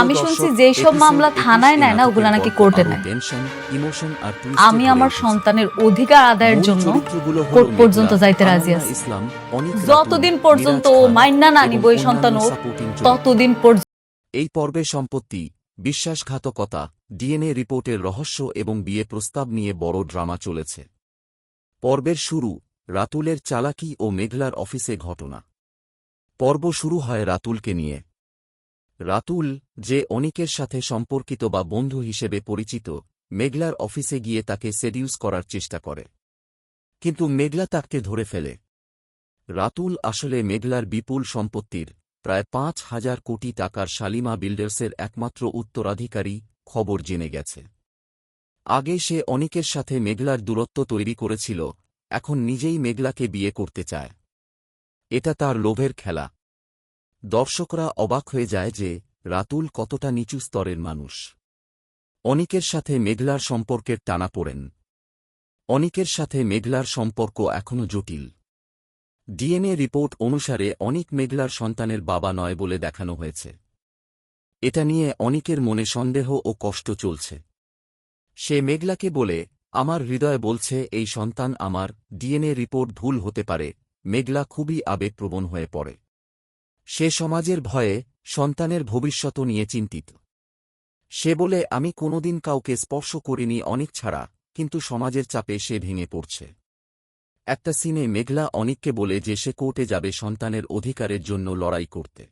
আমি শুনছি যেসব মামলা থানায় নেয় না ওগুলো নাকি কোর্টে নেয়। আমি আমার সন্তানের অধিকার আদায়ের জন্য কোর্ট পর্যন্ত যাইতে রাজি আছি। যতদিন পর্যন্ত ও মাইন্না না নিব এই সন্তান ওর, ততদিন পর্যন্ত। এই পর্বে সম্পত্তি, বিশ্বাসঘাতকতা, ডিএনএ রিপোর্টের রহস্য এবং বিয়ে প্রস্তাব নিয়ে বড় ড্রামা চলেছে। পর্বের শুরু, রাতুলের চালাকি ও মেঘলার অফিসে ঘটনা। পর্ব শুরু হয় রাতুলকে নিয়ে। রাতুল, যে অনিকের সাথে সম্পর্কিত বা বন্ধু হিসেবে পরিচিত, মেঘলার অফিসে গিয়ে তাকে সেডিউস করার চেষ্টা করে। কিন্তু মেঘলা তাকে ধরে ফেলে। রাতুল আসলে মেঘলার বিপুল সম্পত্তির প্রায় ৫,০০০ কোটি টাকার শালিমা বিল্ডার্সের একমাত্র উত্তরাধিকারী, খবর জেনে গেছে। আগে সে অনিকের সাথে মেঘলার দূরত্ব তৈরি করেছিল, এখন নিজেই মেঘলাকে বিয়ে করতে চায়। এটা তার লোভের খেলা। দর্শকরা অবাক হয়ে যায় যে রাতুল কতটা নিচু স্তরের মানুষ। অনিকের সাথে মেঘলার সম্পর্কের টানাপোড়েন। অনিকের সাথে মেঘলার সম্পর্ক এখনও জটিল। ডিএনএ রিপোর্ট অনুসারে অনিক মেঘলার সন্তানের বাবা নয় বলে দেখানো হয়েছে। এটা নিয়ে অনিকের মনে সন্দেহ ও কষ্ট চলছে। সে মেঘলাকে বলে, আমার হৃদয় বলছে এই সন্তান আমার, ডিএনএ রিপোর্ট ভুল হতে পারে। মেঘলা খুবই আবেগপ্রবণ হয়ে পড়ে। সে সমাজের ভয়ে, সন্তানের ভবিষ্যৎ নিয়ে চিন্তিত। সে বলে, আমি কোনোদিন কাউকে স্পর্শ করিনি অনিক ছাড়া, কিন্তু সমাজের চাপে সে ভেঙে পড়ছে। একটা সিনে মেঘলা অনিককে বলে যে সে কোর্টে যাবে সন্তানের অধিকারের জন্য লড়াই করতে।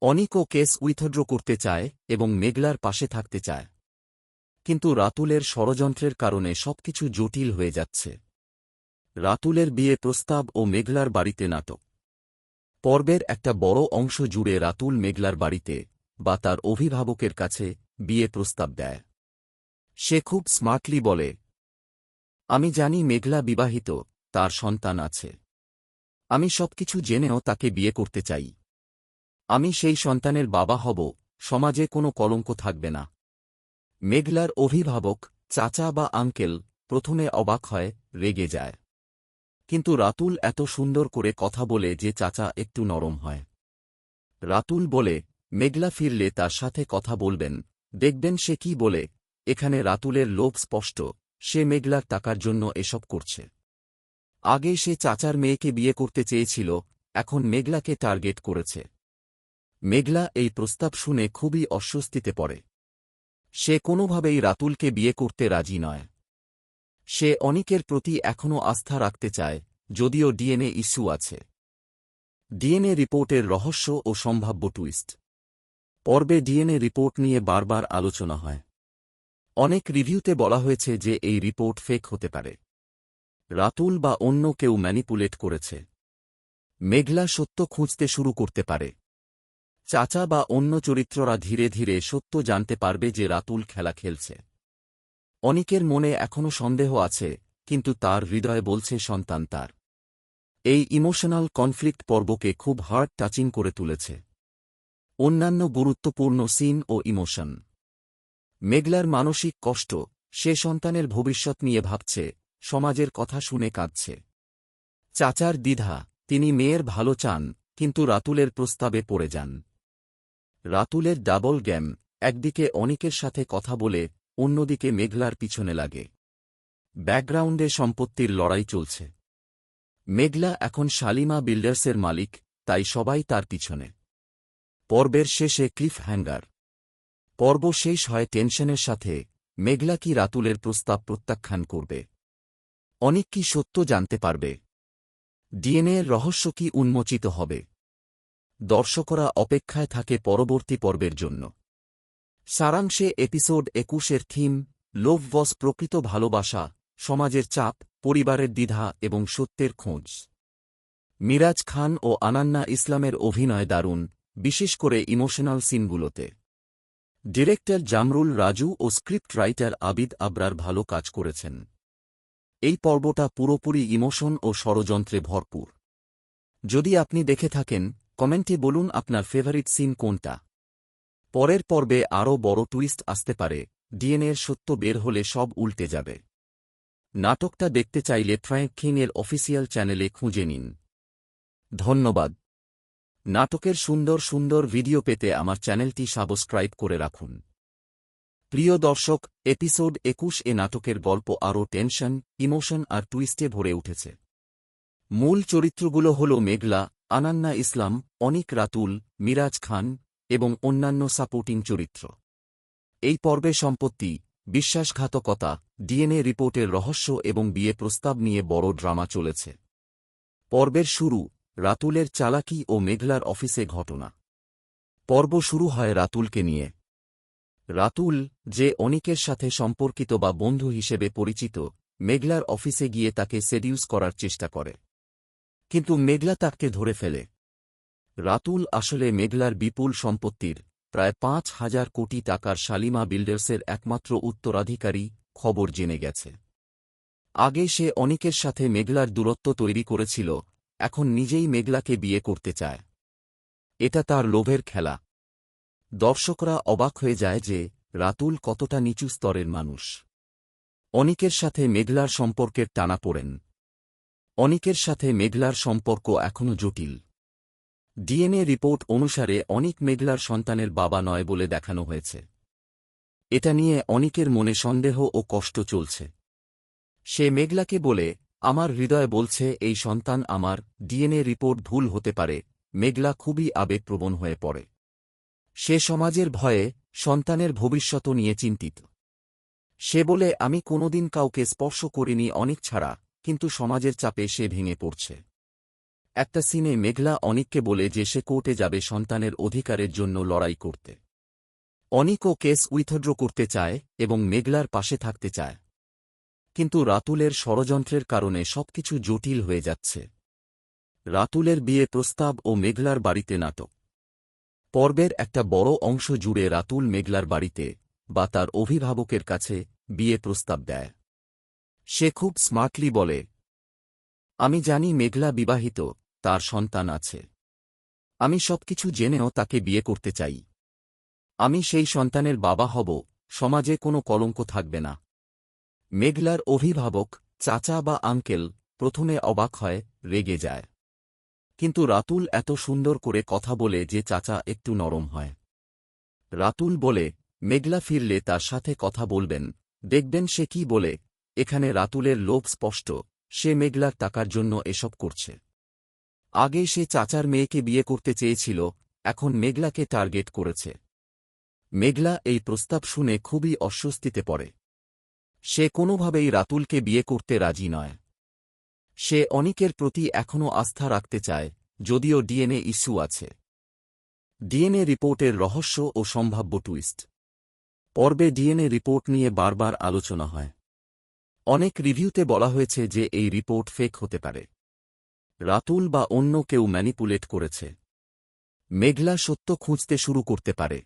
অনিকও কেস উইথড্র করতে চায় এবং মেঘলার পাশে থাকতে চায়। কিন্তু রাতুলের ষড়যন্ত্রের কারণে সবকিছু জটিল হয়ে যাচ্ছে। রাতুলের বিয়ে প্রস্তাব ও মেঘলার বাড়িতে নাটক। পর্বের একটা বড় অংশ জুড়ে রাতুল মেঘলার বাড়িতে বা তার অভিভাবকের কাছে বিয়ে প্রস্তাব দেয়। সে খুব স্মার্টলি বলে, আমি জানি মেঘলা বিবাহিত, তার সন্তান আছে। আমি সবকিছু জেনেও তাকে বিয়ে করতে চাই। আমি সেই সন্তানের বাবা হব, সমাজে কোনো কলঙ্ক থাকবে না। মেঘলার অভিভাবক, চাচা বা আঙ্কেল, প্রথমে অবাক হয়, রেগে যায়। কিন্তু রাতুল এত সুন্দর করে কথা বলে যে চাচা একটু নরম হয়। রাতুল বলে, মেঘলা ফিরলে তার সাথে কথা বলবেন, দেখবেন সে কি বলে। এখানে রাতুলের লোভ স্পষ্ট, সে মেঘলার টাকার জন্য এসব করছে। আগে সে চাচার মেয়েকে বিয়ে করতে চেয়েছিল, এখন মেঘলাকে টার্গেট করেছে। মেঘলা এই প্রস্তাব শুনে খুবই অস্বস্তিতে পড়ে। সে কোনোভাবেই রাতুলকে বিয়ে করতে রাজি নয়। সে অনিকের প্রতি এখনও আস্থা রাখতে চায়, যদিও ডিএনএ ইস্যু আছে। ডিএনএ রিপোর্টের রহস্য ও সম্ভাব্য টুইস্ট। পর্বে ডিএনএ রিপোর্ট নিয়ে বারবার আলোচনা হয়। অনেক রিভিউতে বলা হয়েছে যে এই রিপোর্ট ফেক হতে পারে। রাতুল বা অন্য কেউ ম্যানিপুলেট করেছে। মেঘলা সত্য খুঁজতে শুরু করতে পারে। চাচা বা অন্য চরিত্ররা ধীরে ধীরে সত্য জানতে পারবে যে রাতুল খেলা খেলছে। অনিকের মনে এখনও সন্দেহ আছে, কিন্তু তার হৃদয় বলছে সন্তান তার। এই ইমোশনাল কনফ্লিক্ট পর্বকে খুব হার্ট টাচিং করে তুলেছে। অন্যান্য গুরুত্বপূর্ণ সিন ও ইমোশন। মেঘলার মানসিক কষ্ট, সে সন্তানের ভবিষ্যৎ নিয়ে ভাবছে, সমাজের কথা শুনে কাঁদছে। চাচার দ্বিধা, তিনি মেয়ের ভালো চান, কিন্তু রাতুলের প্রস্তাবে পড়ে যান। রাতুলের ডাবল গেম, একদিকে অনিকের সাথে কথা বলে, অন্যদিকে মেঘলার পিছনে লাগে। ব্যাকগ্রাউন্ডে সম্পত্তির লড়াই চলছে। মেঘলা এখন শালিমা বিল্ডার্সের মালিক, তাই সবাই তার পিছনে। পর্বের শেষে ক্লিফ হ্যাঙ্গার। পর্ব শেষ হয় টেনশনের সাথে, মেঘলা কি রাতুলের প্রস্তাব প্রত্যাখ্যান করবে? অনিক কি সত্য জানতে পারবে? ডিএনএর রহস্য কি উন্মোচিত হবে? দর্শকরা অপেক্ষায় থাকে পরবর্তী পর্বের জন্য। সারাংশে এপিসোড ২১-এর থিম, লোভ বস প্রকৃত ভালোবাসা, সমাজের চাপ, পরিবারের দ্বিধা এবং সত্যের খোঁজ। মিরাজ খান ও আনান্না ইসলামের অভিনয় দারুণ, বিশেষ করে ইমোশনাল সিনগুলোতে। ডিরেক্টর জামরুল রাজু ও স্ক্রিপ্ট রাইটার আবিদ আবরার ভালো কাজ করেছেন। এই পর্বটা পুরোপুরি ইমোশন ও ষড়যন্ত্রে ভরপুর। যদি আপনি দেখে থাকেন, কমেন্টে বলুন আপনার ফেভারিট সিন কোনটা। পরের পর্বে আরও বড় টুইস্ট আসতে পারে, ডিএনএর সত্য বের হলে সব উল্টে যাবে। নাটকটা দেখতে চাইলে ফ্র্যাঙ্ক কিং এর অফিসিয়াল চ্যানেলে খুঁজে নিন। ধন্যবাদ। নাটকের সুন্দর সুন্দর ভিডিও পেতে আমার চ্যানেলটি সাবস্ক্রাইব করে রাখুন। প্রিয় দর্শক, এপিসোড 21 এ নাটকের গল্প আরও টেনশন, ইমোশন আর টুইস্টে ভরে উঠেছে। মূল চরিত্রগুলো হল মেঘলা, আনান্না ইসলাম, অনিক, রাতুল, মিরাজ খান এবং অন্যান্য সাপোর্টিং চরিত্র। এই পর্বে সম্পত্তি, বিশ্বাসঘাতকতা, ডিএনএ রিপোর্টের রহস্য এবং বিয়ে প্রস্তাব নিয়ে বড় ড্রামা চলেছে। পর্বের শুরু, রাতুলের চালাকি ও মেঘলার অফিসে ঘটনা। পর্ব শুরু হয় রাতুলকে নিয়ে। রাতুল, যে অনিকের সাথে সম্পর্কিত বা বন্ধু হিসেবে পরিচিত, মেঘলার অফিসে গিয়ে তাকে সেডিউস করার চেষ্টা করে, কিন্তু মেঘলা তাকে ধরে ফেলে। রাতুল আসলে মেঘলার বিপুল সম্পত্তির প্রায় ৫,০০০ কোটি টাকার শালিমা বিল্ডার্সের একমাত্র উত্তরাধিকারী খবর জেনে গেছে। আগে সে অনিকের সাথে মেঘলার দূরত্ব তৈরি করেছিল, এখন নিজেই মেঘলাকে বিয়ে করতে চায়। এটা তার লোভের খেলা। দর্শকরা অবাক হয়ে যায় যে রাতুল কতটা নিচু স্তরের মানুষ। অনিকের সাথে মেঘলার সম্পর্কের টানাপোড়েন। অনিকের সাথে মেঘলার সম্পর্ক এখনও জটিল। ডিএনএ রিপোর্ট অনুসারে অনিক মেঘলার সন্তানের বাবা নয় বলে দেখানো হয়েছে। এটা নিয়ে অনিকের মনে সন্দেহ ও কষ্ট চলছে। সে মেঘলাকে বলে, আমার হৃদয় বলছে এই সন্তান আমার, ডিএনএ রিপোর্ট ভুল হতে পারে। মেঘলা খুবই আবেগপ্রবণ হয়ে পড়ে। সে সমাজের ভয়ে, সন্তানের ভবিষ্যৎ নিয়ে চিন্তিত। সে বলে, আমি কোনোদিন কাউকে স্পর্শ করিনি অনিক ছাড়া, কিন্তু সমাজের চাপে সে ভেঙে পড়ছে। একটা সিনে মেঘলা অনিককে বলে যে সে কোর্টে যাবে সন্তানের অধিকারের জন্য লড়াই করতে। অনিকও কেস উইথড্র করতে চায় এবং মেঘলার পাশে থাকতে চায়, কিন্তু রাতুলের ষড়যন্ত্রের কারণে সবকিছু জটিল হয়ে যাচ্ছে। রাতুলের বিয়ে প্রস্তাব ও মেঘলার বাড়িতে নাটক। পর্বের একটা বড় অংশ জুড়ে রাতুল মেঘলার বাড়িতে বা তার অভিভাবকের কাছে বিয়ে প্রস্তাব দেয়। সে খুব স্মার্টলি বলে, আমি জানি মেঘলা বিবাহিত, তার সন্তান আছে। আমি সবকিছু জেনেও তাকে বিয়ে করতে চাই। আমি সেই সন্তানের বাবা হব, সমাজে কোনো কলঙ্ক থাকবে না। মেঘলার অভিভাবক, চাচা বা আঙ্কেল, প্রথমে অবাক হয়, রেগে যায়। কিন্তু রাতুল এত সুন্দর করে কথা বলে যে চাচা একটু নরম হয়। রাতুল বলে, মেঘলা ফিরলে তার সাথে কথা বলবেন, দেখবেন সে কি বলে। এখানে রাতুলের লোভ স্পষ্ট, সে মেঘলার টাকার জন্য এসব করছে। আগে সে চাচার মেয়েকে বিয়ে করতে চেয়েছিল, এখন মেঘলাকে টার্গেট করেছে। মেঘলা এই প্রস্তাব শুনে খুবই অস্বস্তিতে পড়ে। সে কোনোভাবেই রাতুলকে বিয়ে করতে রাজি নয়। সে অনিকের প্রতি এখনও আস্থা রাখতে চায়, যদিও ডিএনএ ইস্যু আছে। ডিএনএ রিপোর্টের রহস্য ও সম্ভাব্য টুইস্ট। পর্বে ডিএনএ রিপোর্ট নিয়ে বারবার আলোচনা হয়। অনেক রিভিউতে বলা হয়েছে যে এই রিপোর্ট ফেক হতে পারে। রাতুল বা অন্য কেউ ম্যানিপুলেট করেছে। মেঘলা সত্য খুঁজতে শুরু করতে পারে।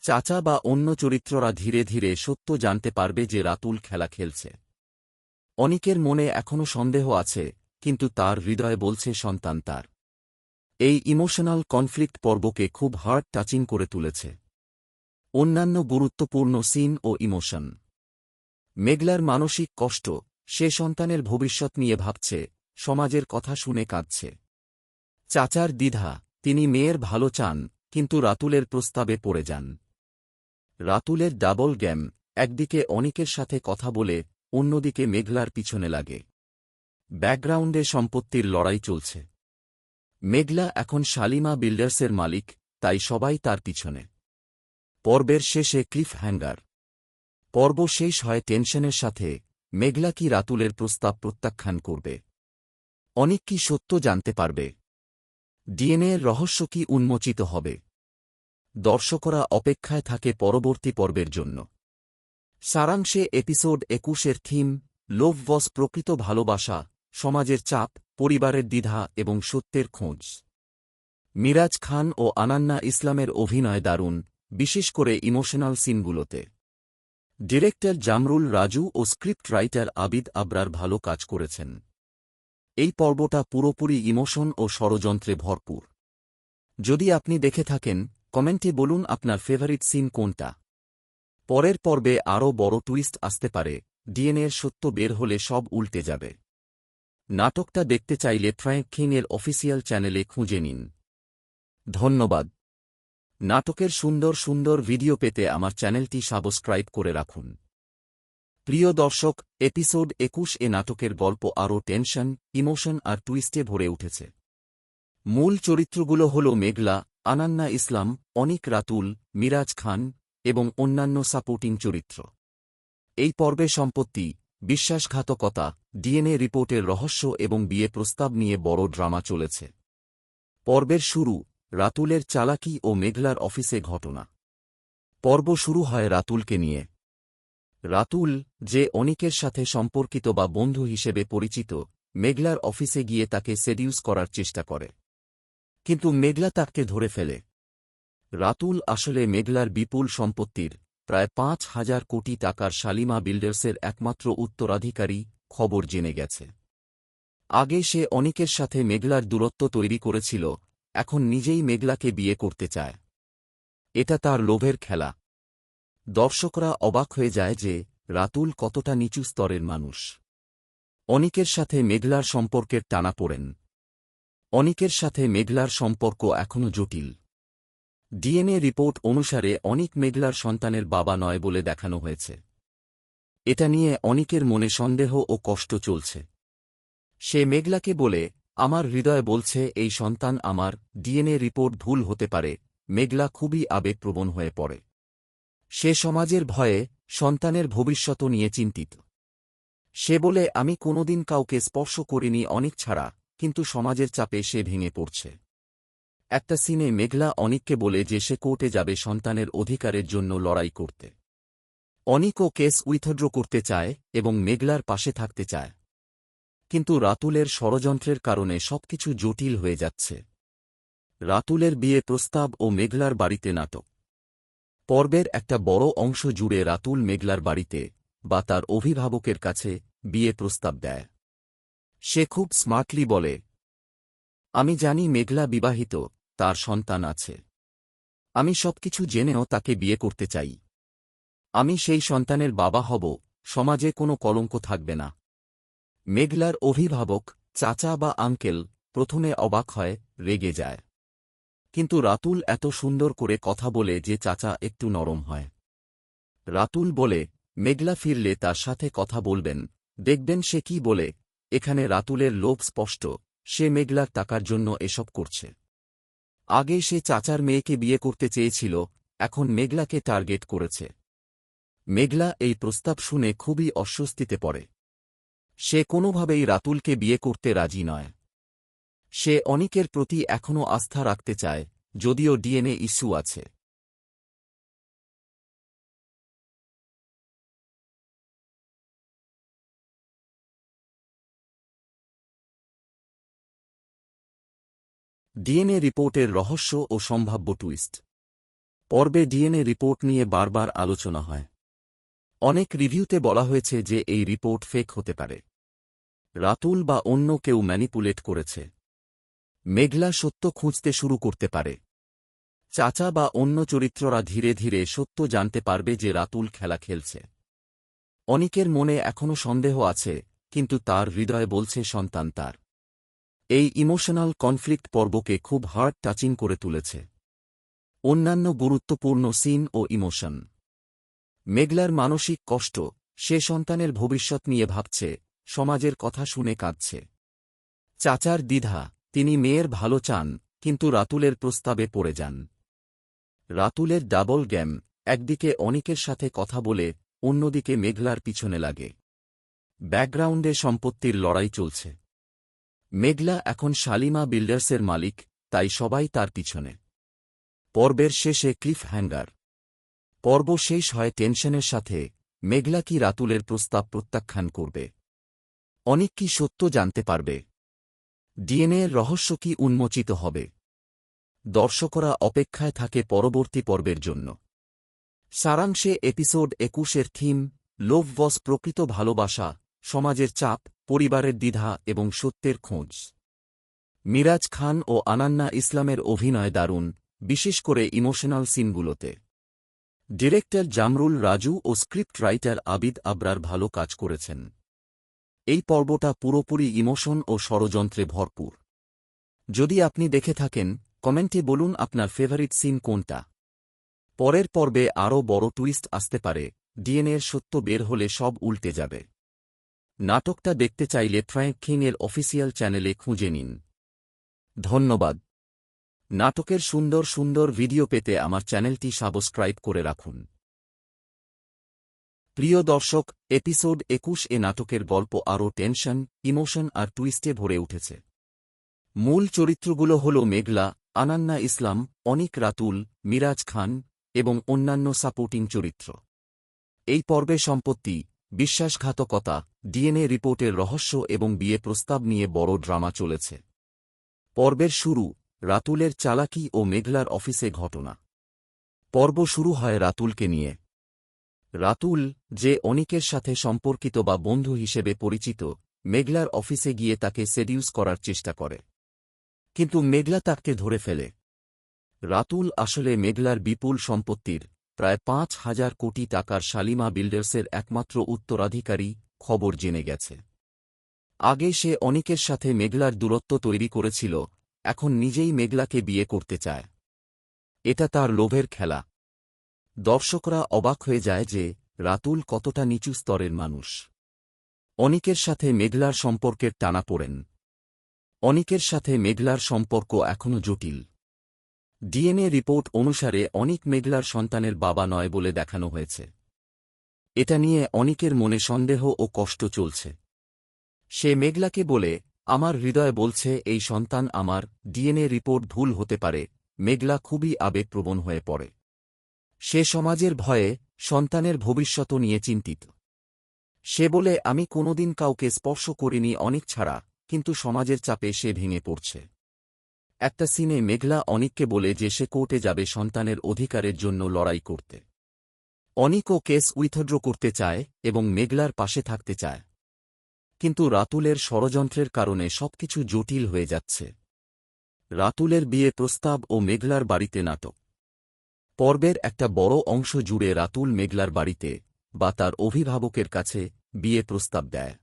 চাচা বা অন্য চরিত্ররা ধীরে ধীরে সত্য জানতে পারবে যে রাতুল খেলা খেলছে। অনিকের মনে এখনও সন্দেহ আছে, কিন্তু তার হৃদয় বলছে সন্তান তার। এই ইমোশনাল কনফ্লিক্ট পর্বকে খুব হার্ট টাচিং করে তুলেছে। অন্যান্য গুরুত্বপূর্ণ সিন ও ইমোশন। মেঘলার মানসিক কষ্ট, সে সন্তানের ভবিষ্যৎ নিয়ে ভাবছে, সমাজের কথা শুনে কাঁদছে। চাচার দ্বিধা, তিনি মেয়ের ভালো চান, কিন্তু রাতুলের প্রস্তাবে পড়ে যান। রাতুলের ডাবল গেম, একদিকে অনিকের সাথে কথা বলে, অন্যদিকে মেঘলার পিছনে লাগে। ব্যাকগ্রাউন্ডে সম্পত্তির লড়াই চলছে। মেঘলা এখন শালিমা বিল্ডার্সের মালিক, তাই সবাই তার পিছনে। পর্বের শেষে ক্লিফ হ্যাঙ্গার। পর্ব শেষ হয় টেনশনের সাথে, মেঘলা কি রাতুলের প্রস্তাব প্রত্যাখ্যান করবে? অনিক কি সত্য জানতে পারবে? ডিএনএর রহস্য কি উন্মোচিত হবে? দর্শকরা অপেক্ষায় থাকে পরবর্তী পর্বের জন্য। সারাংশে এপিসোড 21-এর থিম, লোভ বস প্রকৃত ভালোবাসা, সমাজের চাপ, পরিবারের দ্বিধা এবং সত্যের খোঁজ। মিরাজ খান ও আনান্না ইসলামের অভিনয় দারুণ, বিশেষ করে ইমোশনাল সিনগুলোতে। ডিরেক্টর জামরুল রাজু ও স্ক্রিপ্ট রাইটার আবিদ আবরার ভালো কাজ করেছেন। এই পর্বটা পুরোপুরি ইমোশন ও ষড়যন্ত্রে ভরপুর। যদি আপনি দেখে থাকেন, কমেন্টে বলুন আপনার ফেভারিট সিন কোনটা। পরের পর্বে আরও বড় টুইস্ট আসতে পারে, ডিএনএর সত্য বের হলে সব উল্টে যাবে। নাটকটা দেখতে চাইলে ফ্র্যাঙ্ক কিং এর অফিসিয়াল চ্যানেলে খুঁজে নিন। ধন্যবাদ। নাটকের সুন্দর সুন্দর ভিডিও পেতে আমার চ্যানেলটি সাবস্ক্রাইব করে রাখুন। প্রিয় দর্শক, এপিসোড 21 এ নাটকের গল্প আরও টেনশন, ইমোশন আর টুইস্টে ভরে উঠেছে। মূল চরিত্রগুলো হল মেঘলা, আনান্না ইসলাম, অনিক, রাতুল, মিরাজ খান এবং অন্যান্য সাপোর্টিং চরিত্র। এই পর্বে সম্পত্তি, বিশ্বাসঘাতকতা, ডিএনএ রিপোর্টের রহস্য এবং বিয়ে প্রস্তাব নিয়ে বড় ড্রামা চলেছে। পর্বের শুরু, রাতুলের চালাকি ও মেঘলার অফিসে ঘটনা। পর্ব শুরু হয় রাতুলকে নিয়ে। রাতুল, যে অনিকের সাথে সম্পর্কিত বা বন্ধু হিসেবে পরিচিত, মেঘলার অফিসে গিয়ে তাকে সেডিউস করার চেষ্টা করে। কিন্তু মেঘলা তাকে ধরে ফেলে। রাতুল আসলে মেঘলার বিপুল সম্পত্তির প্রায় ৫,০০০ কোটি টাকার শালিমা বিল্ডার্সের একমাত্র উত্তরাধিকারী, খবর জেনে গেছে। আগে সে অনিকের সাথে মেঘলার দূরত্ব তৈরি করেছিল, এখন নিজেই মেঘলাকে বিয়ে করতে চায়। এটা তার লোভের খেলা। দর্শকরা অবাক হয়ে যায় যে রাতুল কতটা নিচু স্তরের মানুষ। অনিকের সাথে মেঘলার সম্পর্কের টানাপোড়েন। অনিকের সাথে মেঘলার সম্পর্ক এখনও জটিল। ডিএনএ রিপোর্ট অনুসারে অনিক মেঘলার সন্তানের বাবা নয় বলে দেখানো হয়েছে। এটা নিয়ে অনিকের মনে সন্দেহ ও কষ্ট চলছে। সে মেঘলাকে বলে, আমার হৃদয় বলছে এই সন্তান আমার, ডিএনএ রিপোর্ট ভুল হতে পারে। মেঘলা খুবই আবেগপ্রবণ হয়ে পড়ে। সে সমাজের ভয়ে, সন্তানের ভবিষ্যৎ নিয়ে চিন্তিত। সে বলে, আমি কোনোদিন কাউকে স্পর্শ করিনি অনিক ছাড়া, কিন্তু সমাজের চাপে সে ভেঙে পড়ছে। একটা সিনে মেঘলা অনিককে বলে যে সে কোর্টে যাবে সন্তানের অধিকারের জন্য লড়াই করতে। অনিকও কেস উইথড্র করতে চায় এবং মেঘলার পাশে থাকতে চায়। কিন্তু রাতুলের ষড়যন্ত্রের কারণে সবকিছু জটিল হয়ে যাচ্ছে। রাতুলের বিয়ে প্রস্তাব ও মেঘলার বাড়িতে নাটক। পর্বের একটা বড় অংশ জুড়ে রাতুল মেঘলার বাড়িতে বা তার অভিভাবকের কাছে বিয়ে প্রস্তাব দেয়। সে খুব স্মার্টলি বলে, আমি জানি মেঘলা বিবাহিত, তার সন্তান আছে। আমি সবকিছু জেনেও তাকে বিয়ে করতে চাই। আমি সেই সন্তানের বাবা হব, সমাজে কোনো কলঙ্ক থাকবে না। মেঘলার অভিভাবক, চাচা বা আঙ্কেল, প্রথমে অবাক হয়, রেগে যায়। কিন্তু রাতুল এত সুন্দর করে কথা বলে যে চাচা একটু নরম হয়। রাতুল বলে, মেঘলা ফিরলে তার সাথে কথা বলবেন, দেখবেন সে কি বলে। এখানে রাতুলের লোভ স্পষ্ট, সে মেঘলার টাকার জন্য এসব করছে। আগে সে চাচার মেয়েকে বিয়ে করতে চেয়েছিল, এখন মেঘলাকে টার্গেট করেছে। মেঘলা এই প্রস্তাব শুনে খুবই অস্বস্তিতে পড়ে। সে কোনোভাবেই রাতুলকে বিয়ে করতে রাজি নয়। সে অনিকের প্রতি এখনও আস্থা রাখতে চায়, যদিও ডিএনএ ইস্যু আছে। ডিএনএ রিপোর্টের রহস্য ও সম্ভাব্য টুইস্ট। পর্বে ডিএনএ রিপোর্ট নিয়ে বারবার আলোচনা হয়। অনেক রিভিউতে বলা হয়েছে যে এই রিপোর্ট ফেক হতে পারে। রাতুল বা অন্য কেউ ম্যানিপুলেট করেছে। মেঘলা সত্য খুঁজতে শুরু করতে পারে। চাচা বা অন্য চরিত্ররা ধীরে ধীরে সত্য জানতে পারবে যে রাতুল খেলা খেলছে। অনিকের মনে এখনও সন্দেহ আছে, কিন্তু তার হৃদয় বলছে সন্তান তার। এই ইমোশনাল কনফ্লিক্ট পর্বকে খুব হার্ট টাচিং করে তুলেছে। অন্যান্য গুরুত্বপূর্ণ সিন ও ইমোশন। মেঘলার মানসিক কষ্ট, সে সন্তানের ভবিষ্যৎ নিয়ে ভাবছে, সমাজের কথা শুনে কাঁদছে। চাচার দ্বিধা, তিনি মেয়ের ভালো চান, কিন্তু রাতুলের প্রস্তাবে পড়ে যান। রাতুলের ডাবল গেম, একদিকে অনিকের সাথে কথা বলে, অন্যদিকে মেঘলার পিছনে লাগে। ব্যাকগ্রাউন্ডে সম্পত্তির লড়াই চলছে। মেঘলা এখন শালিমা বিল্ডার্সের মালিক, তাই সবাই তার পিছনে। পর্বের শেষে ক্লিফ হ্যাঙ্গার। পর্ব শেষ হয় টেনশনের সাথে, মেঘলা কি রাতুলের প্রস্তাব প্রত্যাখ্যান করবে? অনিক কি সত্য জানতে পারবে? ডিএনএর রহস্য কি উন্মোচিত হবে? দর্শকরা অপেক্ষায় থাকে পরবর্তী পর্বের জন্য। সারাংশে এপিসোড 21-এর থিম, লোভ বস প্রকৃত ভালোবাসা, সমাজের চাপ, পরিবারের দ্বিধা এবং সত্যের খোঁজ। মিরাজ খান ও আনান্না ইসলামের অভিনয় দারুণ, বিশেষ করে ইমোশনাল সিনগুলোতে। ডিরেক্টর জামরুল রাজু ও স্ক্রিপ্ট রাইটার আবিদ আবরার ভালো কাজ করেছেন। এই পর্বটা পুরোপুরি ইমোশন ও ষড়যন্ত্রে ভরপুর। যদি আপনি দেখে থাকেন, কমেন্টে বলুন আপনার ফেভারিট সিন কোনটা। পরের পর্বে আরও বড় টুইস্ট আসতে পারে, ডিএনএর সত্য বের হলে সব উল্টে যাবে। নাটকটা দেখতে চাইলে ফ্র্যাঙ্ক কিং এর অফিসিয়াল চ্যানেলে খুঁজে নিন। ধন্যবাদ। নাটকের সুন্দর সুন্দর ভিডিও পেতে আমার চ্যানেলটি সাবস্ক্রাইব করে রাখুন। প্রিয় দর্শক, এপিসোড 21 এ নাটকের গল্প আরও টেনশন, ইমোশন আর টুইস্টে ভরে উঠেছে। মূল চরিত্রগুলো হল মেঘলা, আনান্না ইসলাম, অনিক, রাতুল, মিরাজ খান এবং অন্যান্য সাপোর্টিং চরিত্র। এই পর্বে সম্পত্তি, বিশ্বাসঘাতকতা, ডিএনএ রিপোর্টের রহস্য এবং বিয়ে প্রস্তাব নিয়ে বড় ড্রামা চলেছে। পর্বের শুরু, রাতুলের চালাকি ও মেঘলার অফিসে ঘটনা। পর্ব শুরু হয় রাতুলকে নিয়ে। রাতুল, যে অনিকের সাথে সম্পর্কিত বা বন্ধু হিসেবে পরিচিত, মেঘলার অফিসে গিয়ে তাকে সেডিউস করার চেষ্টা করে, কিন্তু মেঘলা তাকে ধরে ফেলে। রাতুল আসলে মেঘলার বিপুল সম্পত্তির প্রায় ৫,০০০ কোটি টাকার শালিমা বিল্ডার্সের একমাত্র উত্তরাধিকারী, খবর জেনে গেছে। আগে সে অনিকের সাথে মেঘলার দূরত্ব তৈরি করেছিল, এখন নিজেই মেঘলাকে বিয়ে করতে চায়। এটা তার লোভের খেলা। দর্শকরা অবাক হয়ে যায় যে রাতুল কতটা নিচু স্তরের মানুষ। অনিকের সাথে মেঘলার সম্পর্কের টানাপোড়েন। অনিকের সাথে মেঘলার সম্পর্ক এখনও জটিল। ডিএনএ রিপোর্ট অনুসারে অনিক মেঘলার সন্তানের বাবা নয় বলে দেখানো হয়েছে। এটা নিয়ে অনিকের মনে সন্দেহ ও কষ্ট চলছে। সে মেঘলাকে বলে, আমার হৃদয় বলছে এই সন্তান আমার, ডিএনএ রিপোর্ট ভুল হতে পারে। মেঘলা খুবই আবেগপ্রবণ হয়ে পড়ে। সে সমাজের ভয়ে, সন্তানের ভবিষ্যৎ নিয়ে চিন্তিত। সে বলে, আমি কোনোদিন কাউকে স্পর্শ করিনি অনিক ছাড়া, কিন্তু সমাজের চাপে সে ভেঙে পড়ছে। একটা সিনে মেঘলা অনিককে বলে যে সে কোর্টে যাবে সন্তানের অধিকারের জন্য লড়াই করতে। অনিকও কেস উইথড্র করতে চায় এবং মেঘলার পাশে থাকতে চায়, কিন্তু রাতুলের ষড়যন্ত্রের কারণে সবকিছু জটিল হয়ে যাচ্ছে। রাতুলের বিয়ে প্রস্তাব ও মেঘলার বাড়িতে নাটক। পর্বের একটা বড় অংশ জুড়ে রাতুল মেঘলার বাড়িতে বা তার অভিভাবকের কাছে বিয়ে প্রস্তাব দেয়।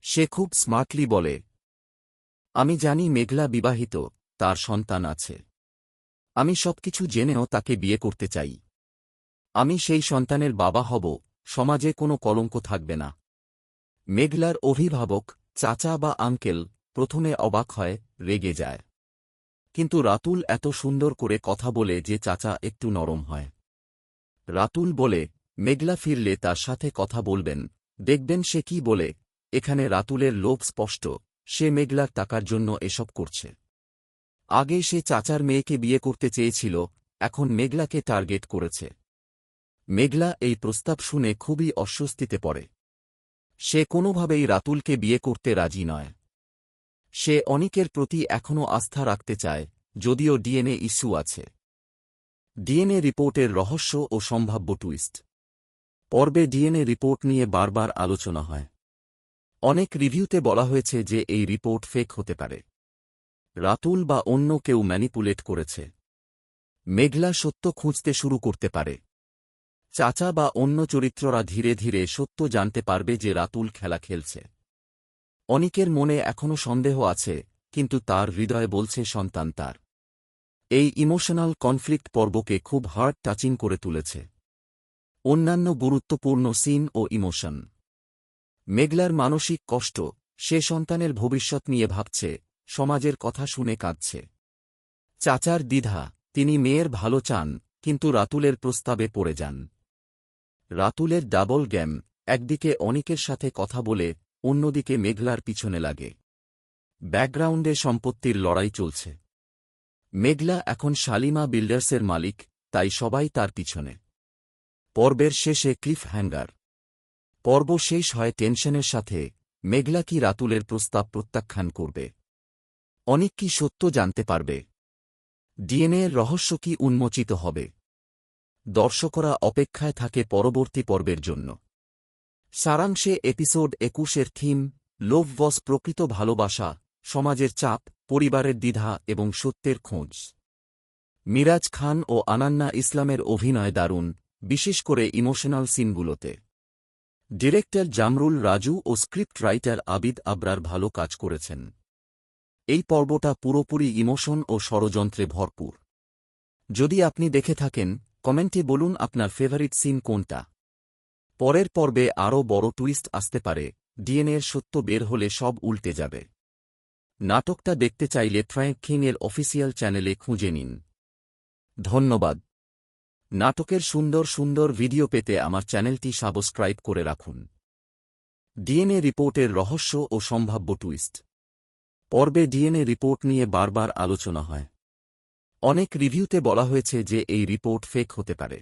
সে খুব স্মার্টলি বলে, আমি জানি মেঘলা বিবাহিত, তার সন্তান আছে। আমি সবকিছু জেনেও তাকে বিয়ে করতে চাই। আমি সেই সন্তানের বাবা হব, সমাজে কোনো কলঙ্ক থাকবে না। মেঘলার অভিভাবক, চাচা বা আঙ্কেল, প্রথমে অবাক হয়, রেগে যায়। কিন্তু রাতুল এত সুন্দর করে কথা বলে যে চাচা একটু নরম হয়। রাতুল বলে, মেঘলা ফিরলে তার সাথে কথা বলবেন, দেখবেন সে কি বলে। এখানে রাতুলের লোভ স্পষ্ট, সে মেঘলার টাকার জন্য এসব করছে। আগে সে চাচার মেয়েকে বিয়ে করতে চেয়েছিল, এখন মেঘলাকে টার্গেট করেছে। মেঘলা এই প্রস্তাব শুনে খুবই অস্বস্তিতে পড়ে। সে কোনোভাবেই রাতুলকে বিয়ে করতে রাজি নয়। সে অনিকের প্রতি এখনও আস্থা রাখতে চায়, যদিও ডিএনএ ইস্যু আছে। ডিএনএ রিপোর্টের রহস্য ও সম্ভাব্য টুইস্ট। পর্বে ডিএনএ রিপোর্ট নিয়ে বারবার আলোচনা হয়। অনেক রিভিউতে বলা হয়েছে যে এই রিপোর্ট ফেক হতে পারে। রাতুল বা অন্য কেউ ম্যানিপুলেট করেছে। মেঘলা সত্য খুঁজতে শুরু করতে পারে। চাচা বা অন্য চরিত্ররা ধীরে ধীরে সত্য জানতে পারবে যে রাতুল খেলা খেলছে। অনিকের মনে এখনও সন্দেহ আছে, কিন্তু তার হৃদয় বলছে সন্তান তার। এই ইমোশনাল কনফ্লিক্ট পর্বকে খুব হার্ট টাচিং করে তুলেছে। অন্যান্য গুরুত্বপূর্ণ সিন ও ইমোশন। মেঘলার মানসিক কষ্ট, সে সন্তানের ভবিষ্যৎ নিয়ে ভাবছে, সমাজের কথা শুনে কাঁদছে। চাচার দ্বিধা, তিনি মেয়ের ভালো চান, কিন্তু রাতুলের প্রস্তাবে পড়ে যান। রাতুলের ডাবল গেম, একদিকে অনিকের সাথে কথা বলে, অন্যদিকে মেঘলার পিছনে লাগে। ব্যাকগ্রাউন্ডে সম্পত্তির লড়াই চলছে। মেঘলা এখন শালিমা বিল্ডার্সের মালিক, তাই সবাই তার পিছনে। পর্বের শেষে ক্লিফ হ্যাঙ্গার। পর্ব শেষ হয় টেনশনের সাথে, মেঘলা কি রাতুলের প্রস্তাব প্রত্যাখ্যান করবে? অনিক কি সত্য জানতে পারবে? ডিএনএর রহস্য কি উন্মোচিত হবে? দর্শকরা অপেক্ষায় থাকে পরবর্তী পর্বের জন্য। সারাংশে এপিসোড 21-এর থিম, লোভ বস প্রকৃত ভালোবাসা, সমাজের চাপ, পরিবারের দ্বিধা এবং সত্যের খোঁজ। মিরাজ খান ও আনান্না ইসলামের অভিনয় দারুণ, বিশেষ করে ইমোশনাল সিনগুলোতে। ডিরেক্টর জামরুল রাজু ও স্ক্রিপ্ট রাইটার আবিদ আবরার ভালো কাজ করেছেন। এই পর্বটা পুরোপুরি ইমোশন ও ষড়যন্ত্রে ভরপুর। যদি আপনি দেখে থাকেন, কমেন্টে বলুন আপনার ফেভারিট সিন কোনটা। পরের পর্বে আরও বড় টুইস্ট আসতে পারে, ডিএনএর সত্য বের হলে সব উল্টে যাবে। নাটকটা দেখতে চাইলে ফ্র্যাঙ্ক কিং এর অফিসিয়াল চ্যানেলে খুঁজে নিন। ধন্যবাদ। নাটকের সুন্দর সুন্দর ভিডিও পেতে আমার চ্যানেলটি সাবস্ক্রাইব করে রাখুন। ডিএনএ রিপোর্টের রহস্য ও সম্ভাব্য টুইস্ট। পর্বে ডিএনএ রিপোর্ট নিয়ে বারবার আলোচনা হয়। অনেক রিভিউতে বলা হয়েছে যে এই রিপোর্ট ফেক হতে পারে।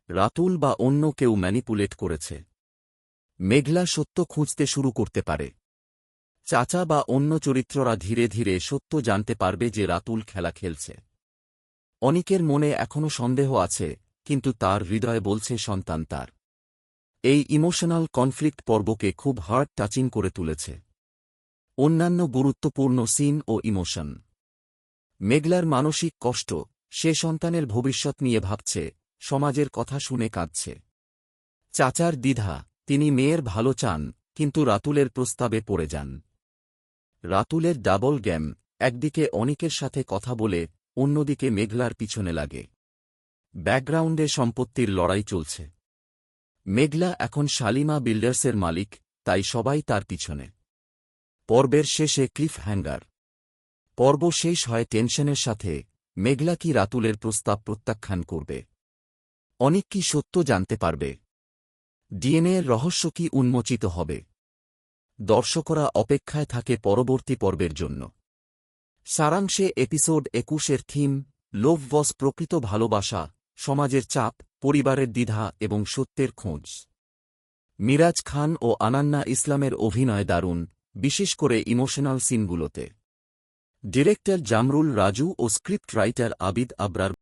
রাতুল বা অন্য কেউ ম্যানিপুলেট করেছে। মেঘলা সত্য খুঁজতে শুরু করতে পারে। চাচা বা অন্য চরিত্ররা ধীরে ধীরে সত্য জানতে পারবে যে রাতুল খেলা খেলছে। অনিকের মনে এখনও সন্দেহ আছে, কিন্তু তার হৃদয় বলছে সন্তান তার। এই ইমোশনাল কনফ্লিক্ট পর্বকে খুব হার্ট টাচিং করে তুলেছে। অন্যান্য গুরুত্বপূর্ণ সিন ও ইমোশন। মেঘলার মানসিক কষ্ট, সে সন্তানের ভবিষ্যৎ নিয়ে ভাবছে, সমাজের কথা শুনে কাঁদছে। চাচার দ্বিধা, তিনি মেয়ের ভালো চান, কিন্তু রাতুলের প্রস্তাবে পড়ে যান। রাতুলের ডাবল গেম, একদিকে অনিকের সাথে কথা বলে, অন্যদিকে মেঘলার পিছনে লাগে। ব্যাকগ্রাউন্ডে সম্পত্তির লড়াই চলছে। মেঘলা এখন শালিমা বিল্ডার্সের মালিক, তাই সবাই তার পিছনে। পর্বের শেষে ক্লিফ হ্যাঙ্গার। পর্ব শেষ হয় টেনশনের সাথে, মেঘলা কি রাতুলের প্রস্তাব প্রত্যাখ্যান করবে? অনিক কি সত্য জানতে পারবে? ডিএনএর রহস্য কি উন্মোচিত হবে? দর্শকরা অপেক্ষায় থাকে পরবর্তী পর্বের জন্য। সারাংশে এপিসোড 21-এর থিম, লোভ বস প্রকৃত ভালোবাসা, সমাজের চাপ, পরিবারের দ্বিধা এবং সত্যের খোঁজ। মিরাজ খান ও আনান্না ইসলামের অভিনয় দারুণ, বিশেষ করে ইমোশনাল সিনগুলোতে। ডিরেক্টর জামরুল রাজু ও স্ক্রিপ্ট রাইটার আবিদ আবরার